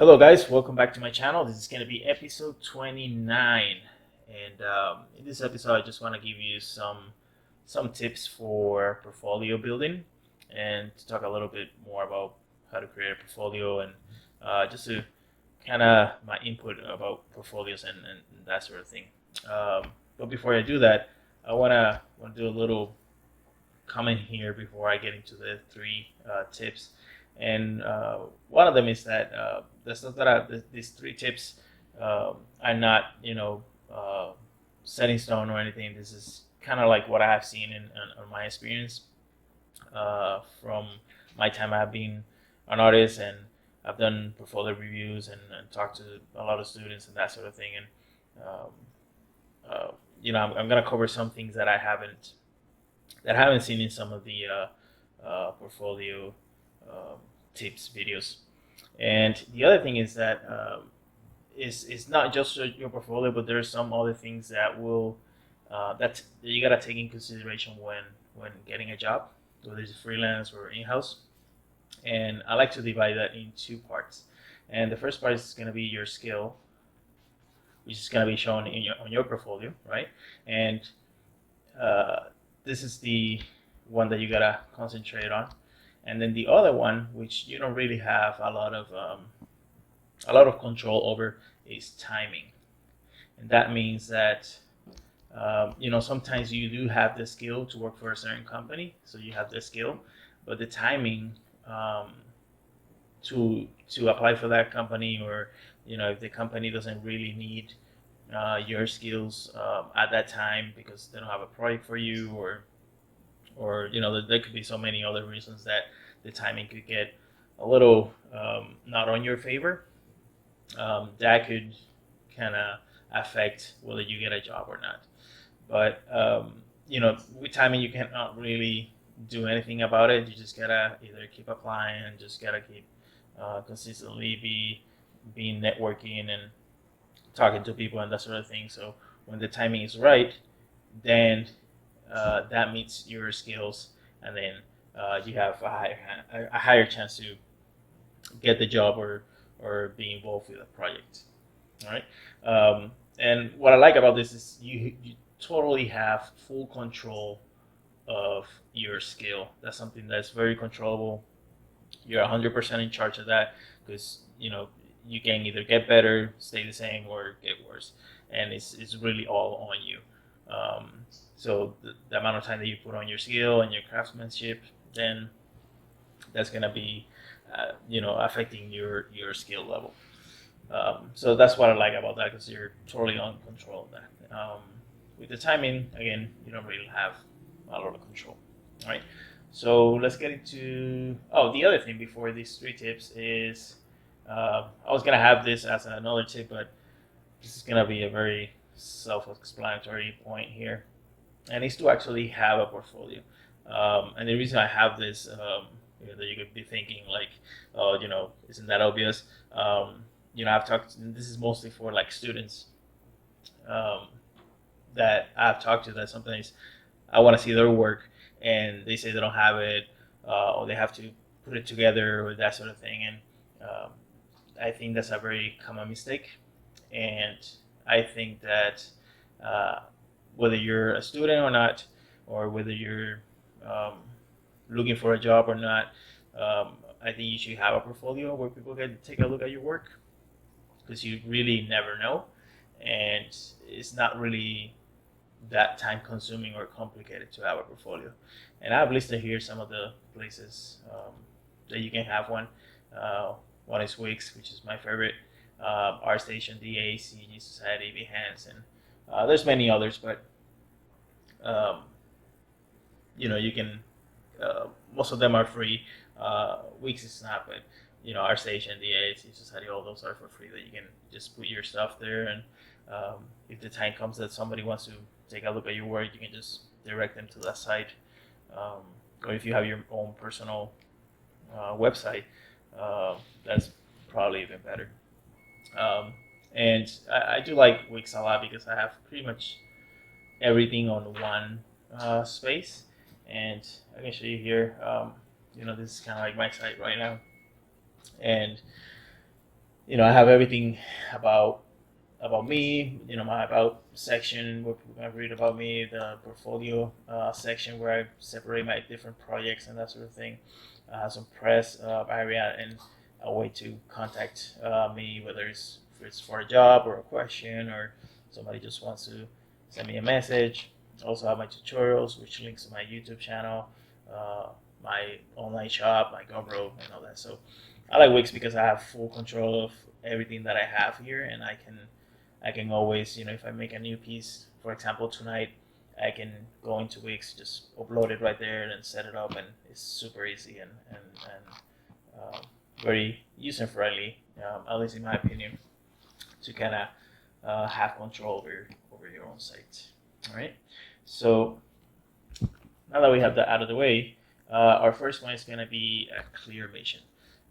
Hello guys, welcome back to my channel. This is going to be episode 29, and in this episode I just want to give you some tips for portfolio building and to talk a little bit more about how to create a portfolio and just to kind of my input about portfolios and that sort of thing. But before I do that, I want to do a little comment here before I get into the three tips. And one of them is that the stuff that these three tips are not, set in stone or anything. This is kind of like what I have seen in my experience from my time I've been an artist, and I've done portfolio reviews and talked to a lot of students and that sort of thing. And I'm gonna cover some things that I haven't seen in some of the portfolio um, tips videos. And the other thing is that it's not just your portfolio, but there's some other things that will that you gotta take in consideration when getting a job, whether it's freelance or in-house. And I like to divide that in two parts. And the first part is gonna be your skill, which is gonna be shown on your portfolio, right? And uh, this is the one that you gotta concentrate on. And then the other one, which you don't really have a lot of control over, is timing. And that means that sometimes you do have the skill to work for a certain company, so you have the skill, but the timing to apply for that company, or if the company doesn't really need your skills at that time because they don't have a project for you, or there could be so many other reasons that the timing could get a little not on your favor. That could kind of affect whether you get a job or not. But with timing, you cannot really do anything about it. You just gotta either keep applying and just gotta keep consistently being networking and talking to people and that sort of thing. So when the timing is right, then that meets your skills, and then you have a higher chance to get the job or be involved with a project. All right. And what I like about this is you totally have full control of your skill. That's something that's very controllable. You're 100% in charge of that, because you can either get better, stay the same, or get worse, and it's really all on you. So the amount of time that you put on your skill and your craftsmanship, then that's gonna be affecting your skill level. So that's what I like about that, because you're totally on control of that. With the timing, again, you don't really have a lot of control. All right. So let's get into the other thing before these three tips is I was gonna have this as another tip, but this is gonna be a very self-explanatory point here, and it's to actually have a portfolio. And the reason I have this, that you could be thinking like, oh, isn't that obvious? I've talked. This is mostly for like students um, that I've talked to. That sometimes I want to see their work, and they say they don't have it, or they have to put it together, or that sort of thing. And I think that's a very common mistake. And I think that whether you're a student or not, or whether you're um, looking for a job or not, I think you should have a portfolio where people can take a look at your work, because you really never know, and it's not really that time consuming or complicated to have a portfolio. And I've listed here some of the places that you can have one. One is Wix, which is my favorite, ArtStation, DA, CG Society, Behance, and there's many others, but um, you can. Most of them are free. Wix is not, but ArtStation, DA, CG Society, all those are for free. That you can just put your stuff there, and if the time comes that somebody wants to take a look at your work, you can just direct them to that site. Um, or if you have your own personal website, that's probably even better. Um, and I do like Wix a lot because I have pretty much everything on one space. And I can show you here. This is kind of like my site right now. And I have everything about me, my about section where people can read about me, the portfolio section where I separate my different projects and that sort of thing. Some press area and a way to contact me, whether if it's for a job or a question or somebody just wants to send me a message. I also have my tutorials, which links to my YouTube channel, uh, my online shop, my GUMROAD, and all that. So I like Wix because I have full control of everything that I have here, and I can always, if I make a new piece, for example, tonight, I can go into Wix, just upload it right there and set it up, and it's super easy and very user friendly, at least in my opinion, to kind of have control over your own site. All right. So now that we have that out of the way, our first one is going to be a clear mission.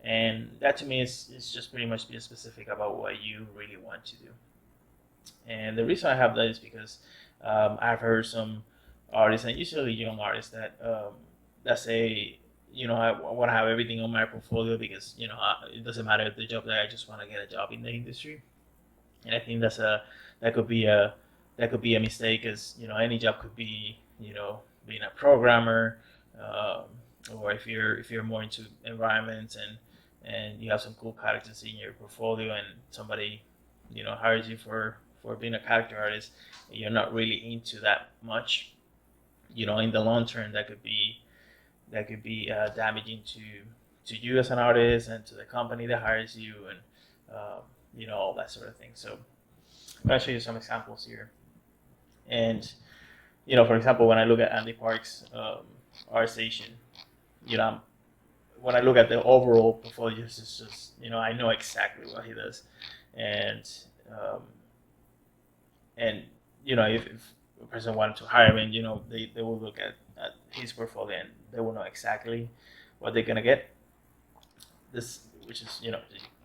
And that to me is just pretty much being specific about what you really want to do. And the reason I have that is because I've heard some artists, and usually young artists, that say, I want to have everything on my portfolio because it doesn't matter the job that I just want to get a job in the industry. And I think that could be a that could be a mistake, because any job could be being a programmer, um, or if you're more into environments and you have some cool characters in your portfolio and somebody hires you for being a character artist, you're not really into that much. In the long term, that could be damaging to you as an artist and to the company that hires you, and all that sort of thing. So I'm gonna show you some examples here. And for example, when I look at Andy Park's art station, you know, when I look at the overall portfolio, it's just I know exactly what he does, and um, and if a person wanted to hire him, they will look at his portfolio and they will know exactly what they're gonna get. This, which is you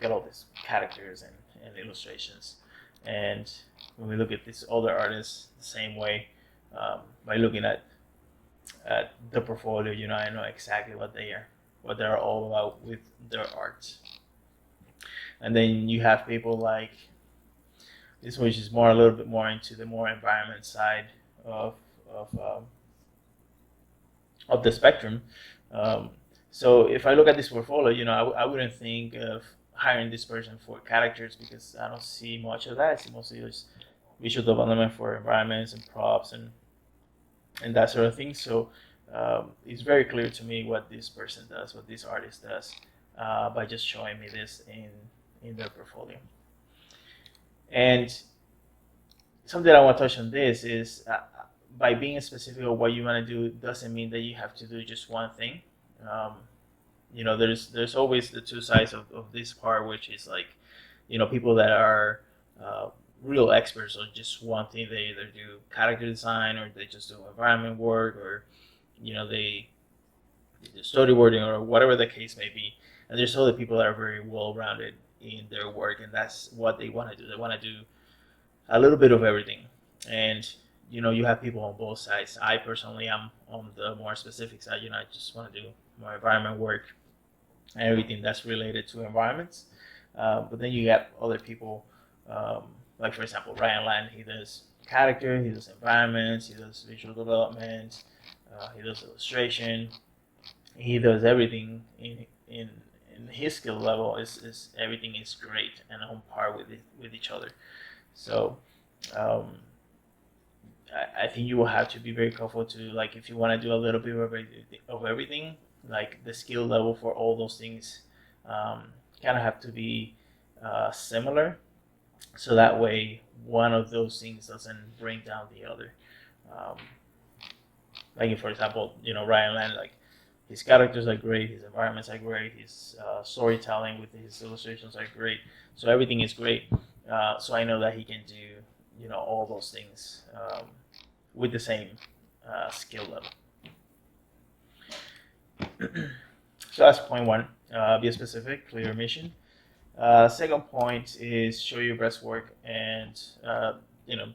get all these characters and illustrations, and when we look at these other artists the same way, by looking at the portfolio, I know exactly what they're all about with their art. And then you have people like this, which is more a little bit more into the more environment side of of um, of the spectrum. Um, so if I look at this portfolio, I wouldn't think of hiring this person for characters because I don't see much of that. I see mostly just visual development for environments and props and that sort of thing. So it's very clear to me what this person does, what this artist does, by just showing me this in their portfolio. And something I want to touch on this is, by being specific of what you want to do doesn't mean that you have to do just one thing. Um, there's always the two sides of this part, which is like, people that are uh, real experts on just one thing. They either do character design or they just do environment work, or they do storyboarding or whatever the case may be. And there's other people that are very well rounded in their work, and that's what they want to do. They want to do a little bit of everything. And you have people on both sides. I personally am on the more specific side. I just want to do more environment work and everything that's related to environments. But then you get other people, like for example Ryan Land. He does character, he does environments, he does visual development, he does illustration, he does everything in his skill level. Is everything is great and on par with each other. So um, I think you will have to be very careful to, like, if you want to do a little bit of everything, like the skill level for all those things kind of have to be similar, so that way one of those things doesn't bring down the other. Um, like if, for example, Ryan Land, like his characters are great, his environments are great, his storytelling with his illustrations are great, so everything is great. So I know that he can do all those things with the same skill level. So that's point one. Be specific, clear mission. Second point is show your best work, and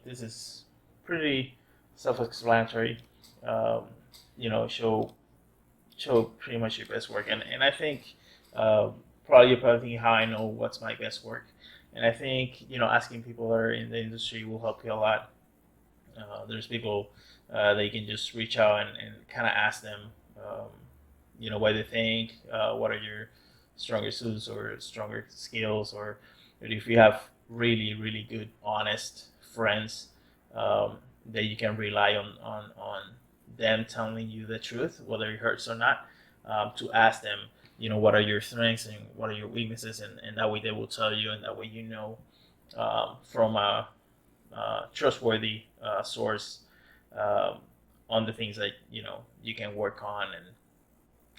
this is pretty self-explanatory. Um, show pretty much your best work, and I think you're probably thinking how I know what's my best work. And I think, asking people that are in the industry will help you a lot. There's people that you can just reach out and kind of ask them, um, what they think, what are your stronger suits or stronger skills, or if you have really, really good, honest friends that you can rely on them telling you the truth, whether it hurts or not, to ask them, what are your strengths and what are your weaknesses, and that way they will tell you, and that way from a trustworthy source um, on the things that you can work on,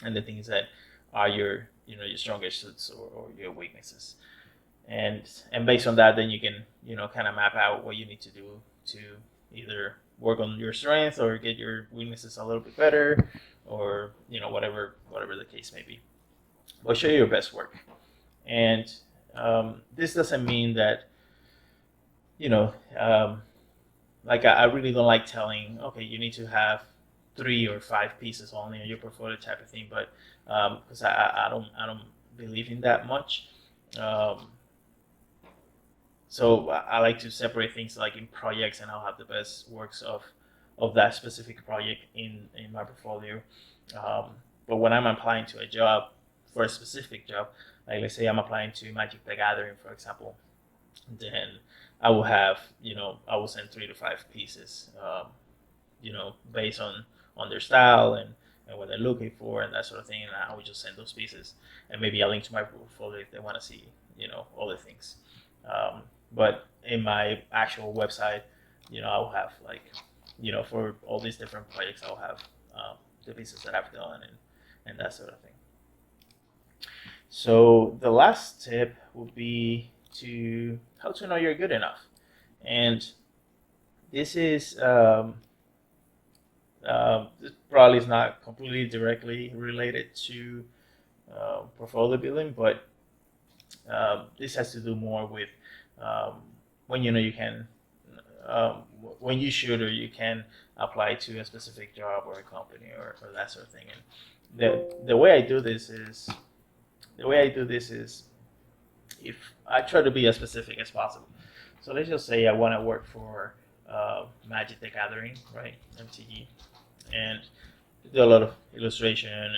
and the things that are your strongest suits or your weaknesses, and based on that, then you can kind of map out what you need to do to either work on your strengths or get your weaknesses a little bit better, or whatever the case may be. But show your best work, and this doesn't mean that you know like I really don't like telling, okay, you need to have 3 or 5 pieces only in your portfolio type of thing, but because I don't believe in that much. Um, so I like to separate things like in projects, and I'll have the best works of that specific project in my portfolio. Um, but when I'm applying to a job, for a specific job, like let's say I'm applying to Magic the Gathering, for example, then I will send 3 to 5 pieces, based on their style and what they're looking for and that sort of thing. And I would just send those pieces, and maybe a link to my portfolio if they want to see, other things. Um, but in my actual website, I'll have like, for all these different projects, I'll have the pieces that I've done and that sort of thing. So the last tip would be to how to know you're good enough, and this is this probably is not completely directly related to portfolio building, but this has to do more with um, when you can, um, when you should or you can apply to a specific job or a company or that sort of thing. And the way I do this is if I try to be as specific as possible. So let's just say I want to work for Magic the Gathering, right? MTG, and do a lot of illustration and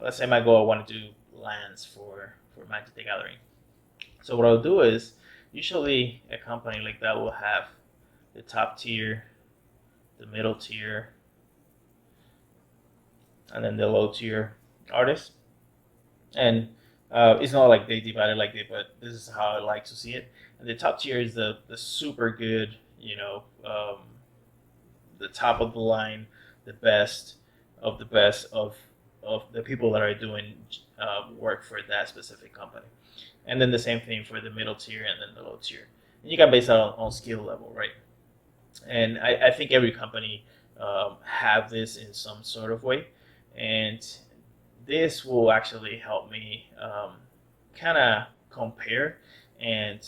let's say my goal, I want to do lands for Magic the Gathering. So what I'll do is usually a company like that will have the top tier, the middle tier, and then the low tier artists. And it's not like they divide it like that, but this is how I like to see it. And the top tier is the super good, the top of the line, the best of the best of the people that are doing work for that specific company. And then the same thing for the middle tier and then the low tier. And you can base that on skill level, right? And I think every company have this in some sort of way, and this will actually help me kind of compare. And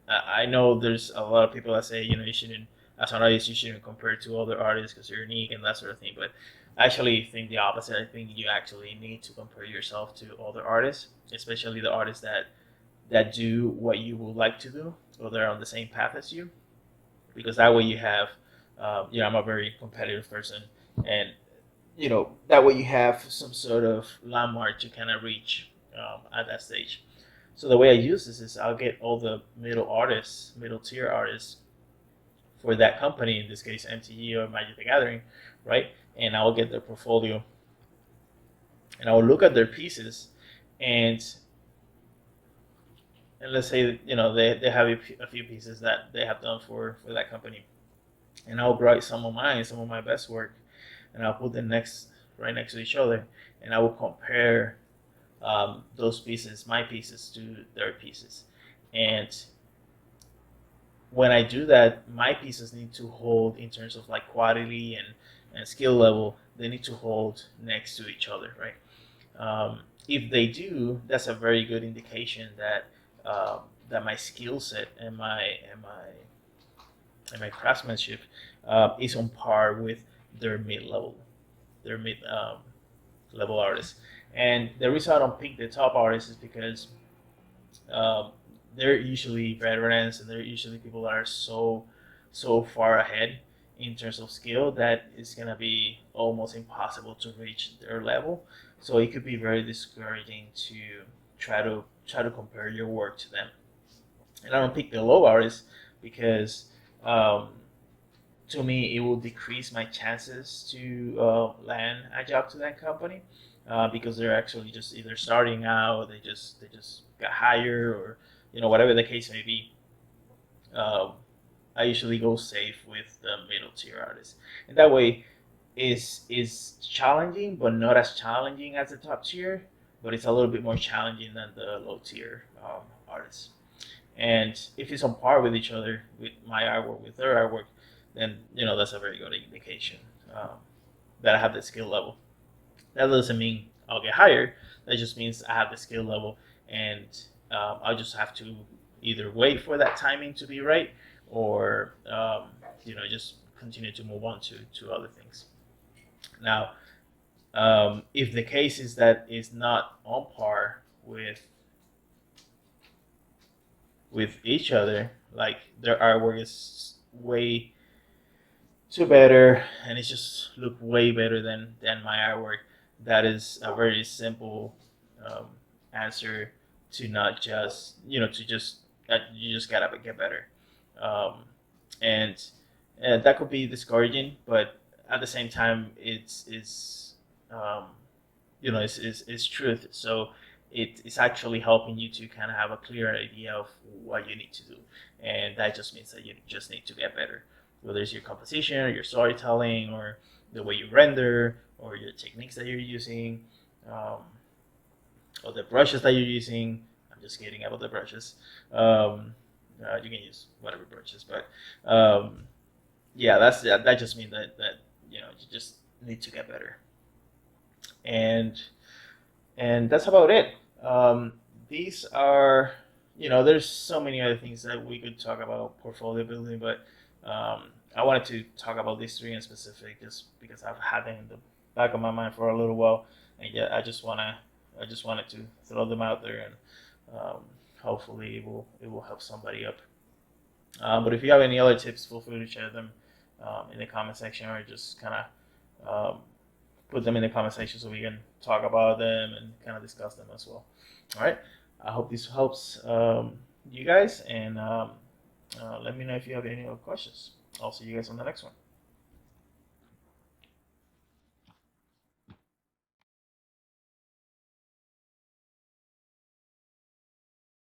I know there's a lot of people that say, you shouldn't, as an artist, you shouldn't compare to other artists because you're unique and that sort of thing. But I actually think the opposite. I think you actually need to compare yourself to other artists, especially the artists that do what you would like to do, or they're on the same path as you, because that way you have, I'm a very competitive person, and that way you have some sort of landmark to kind of reach at that stage. So the way I use this is I'll get all the middle tier artists for that company, in this case MTG or Magic the Gathering, right? And I'll get their portfolio, and I'll look at their pieces, and let's say they have a few pieces that they have done for that company, and I'll write some of my best work, and I'll put them right next to each other, and I will compare those pieces, my pieces, to their pieces. And when I do that, my pieces need to hold in terms of like quality and skill level. They need to hold next to each other, right? If they do, that's a very good indication that my skill set and my craftsmanship is on par with their mid level, their mid level artists. And the reason I don't pick the top artists is because um, they're usually veterans and they're usually people that are so far ahead in terms of skill that it's gonna be almost impossible to reach their level. So it could be very discouraging to try to compare your work to them. And I don't pick the low artists because um, to me it will decrease my chances to land a job to that company because they're actually just either starting out, they just got hired, or whatever the case may be. Um, I usually go safe with the middle tier artists, and that way is challenging, but not as challenging as the top tier. But it's a little bit more challenging than the low tier artists. And if it's on par with each other, with my artwork, with their artwork, then that's a very good indication that I have the skill level. That doesn't mean I'll get hired. That just means I have the skill level, and I'll just have to either wait for that timing to be right, or just continue to move on to other things. Now, if the case is that it's not on par with each other, like their artwork is way too better and it's just look way better than my artwork, that is a very simple um, answer to not just to just that you just gotta get better. um, and that could be discouraging, but at the same time it's um, it's truth. So it's actually helping you to kind of have a clear idea of what you need to do, and that just means that you just need to get better, whether it's your composition or your storytelling or the way you render or your techniques that you're using, um, or the brushes that you're using. I'm just kidding about the brushes. You can use whatever brushes, but yeah, that just means that you just need to get better, and that's about it. These are, there's so many other things that we could talk about portfolio building, but I wanted to talk about these three in specific just because I've had them in the back of my mind for a little while, and yeah, I just wanted to throw them out there, and hopefully it will help somebody up. But if you have any other tips, feel free to share them in the comment section, or just kind of put them in the comment section so we can talk about them and kind of discuss them as well. All right. I hope this helps you guys, and let me know if you have any other questions. I'll see you guys on the next one.